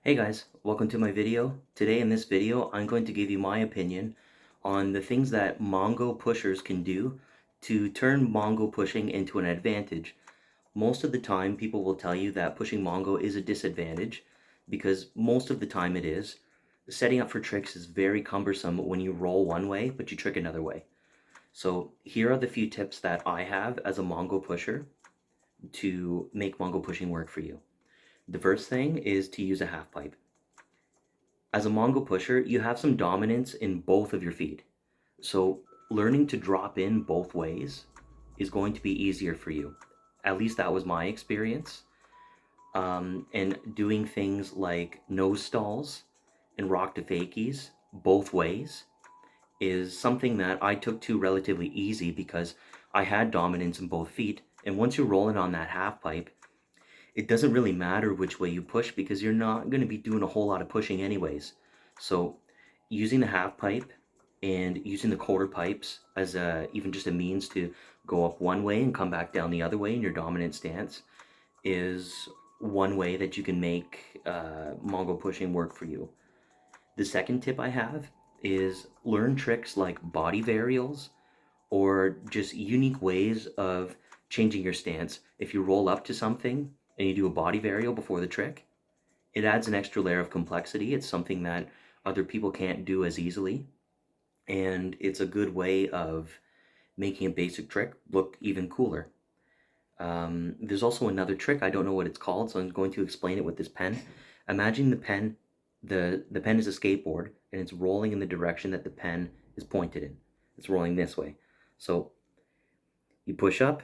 Hey guys, welcome to my video. Today in this video, I'm going to give you my opinion on the things that Mongo pushers can do to turn Mongo pushing into an advantage. Most of the time, people will tell you that pushing Mongo is a disadvantage because most of the time it is. Setting up for tricks is very cumbersome when you roll one way, but you trick another way. So here are the few tips that I have as a Mongo pusher to make Mongo pushing work for you. The first thing is to use a half pipe. As a Mongo pusher, you have some dominance in both of your feet. So learning to drop in both ways is going to be easier for you. At least that was my experience. And doing things like nose stalls and rock to fakies both ways is something that I took to relatively easy because I had dominance in both feet. And once you're rolling on that half pipe, it doesn't really matter which way you push because you're not going to be doing a whole lot of pushing anyways. So using the half pipe and using the quarter pipes as even just a means to go up one way and come back down the other way in your dominant stance is one way that you can make Mongo pushing work for you. The second tip I have is learn tricks like body varials or just unique ways of changing your stance. If you roll up to something and you do a body varial before the trick, it adds an extra layer of complexity. It's something that other people can't do as easily. And it's a good way of making a basic trick look even cooler. There's also another trick. I don't know what it's called, so I'm going to explain it with this pen. Imagine the pen, the pen is a skateboard, and it's rolling in the direction that the pen is pointed in. It's rolling this way. So you push up,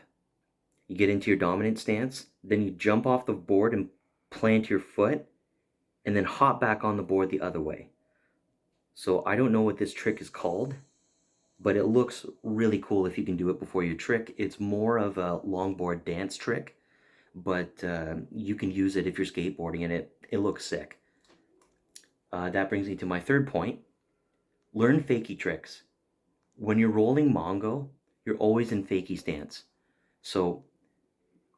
you get into your dominant stance, then you jump off the board and plant your foot, and then hop back on the board the other way. So I don't know what this trick is called, but it looks really cool if you can do it before your trick. It's more of a longboard dance trick, but you can use it if you're skateboarding and it looks sick. That brings me to my third point. Learn fakie tricks. When you're rolling Mongo, you're always in fakie stance. So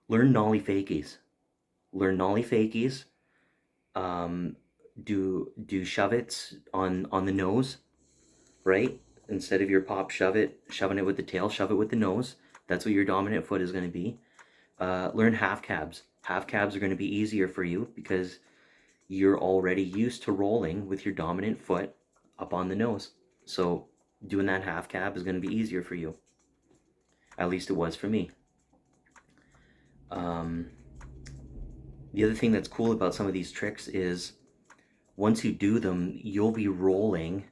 learn nollie fakies. Learn nollie fakies. Do shove it's on the nose, right? Instead of your pop shoving it with the tail, shove it with the nose. That's what your dominant foot is going to be. Learn half cabs. Half cabs are going to be easier for you because you're already used to rolling with your dominant foot up on the nose. So doing that half cab is going to be easier for you. At least it was for me. The other thing that's cool about some of these tricks is once you do them, you'll be rolling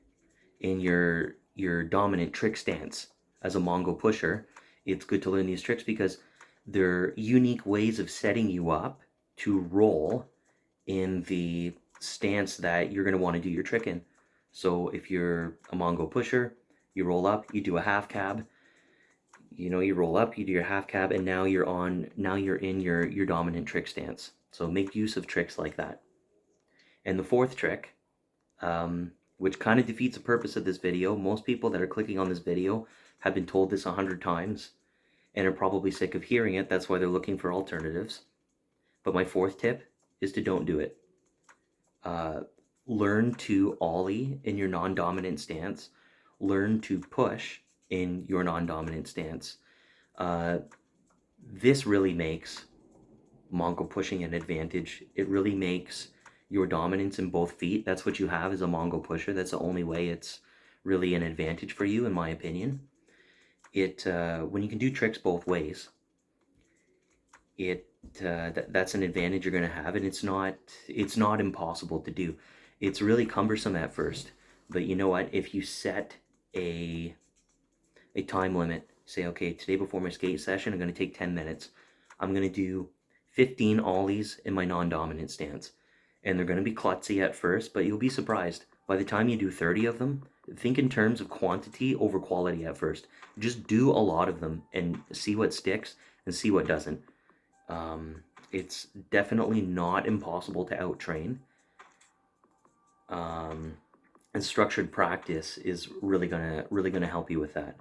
in your dominant trick stance. As a Mongo pusher, it's good to learn these tricks because they're unique ways of setting you up to roll in the stance that you're going to want to do your trick in. So if you're a Mongo pusher, you roll up, you do a half cab, you roll up, you do your half cab, and now you're in your dominant trick stance. So make use of tricks like that. And the fourth trick, which kind of defeats the purpose of this video. Most people that are clicking on this video have been told this 100 times and are probably sick of hearing it. That's why they're looking for alternatives. But my fourth tip is to don't do it. Learn to ollie in your non-dominant stance. Learn to push in your non-dominant stance. This really makes Mongo pushing an advantage. It really makes your dominance in both feet. That's what you have as a Mongo pusher. That's the only way it's really an advantage for you, in my opinion. When you can do tricks both ways, that's an advantage you're going to have, and it's not impossible to do. It's really cumbersome at first, but you know what? If you set a time limit, say, okay, today before my skate session, I'm going to take 10 minutes. I'm going to do 15 ollies in my non-dominant stance. And they're going to be klutzy at first, but you'll be surprised. By the time you do 30 of them, think in terms of quantity over quality at first. Just do a lot of them and see what sticks and see what doesn't. It's definitely not impossible to out-train. And structured practice is really gonna help you with that.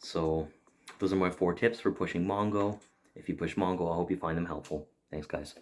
So those are my 4 tips for pushing Mongo. If you push Mongo, I hope you find them helpful. Thanks, guys.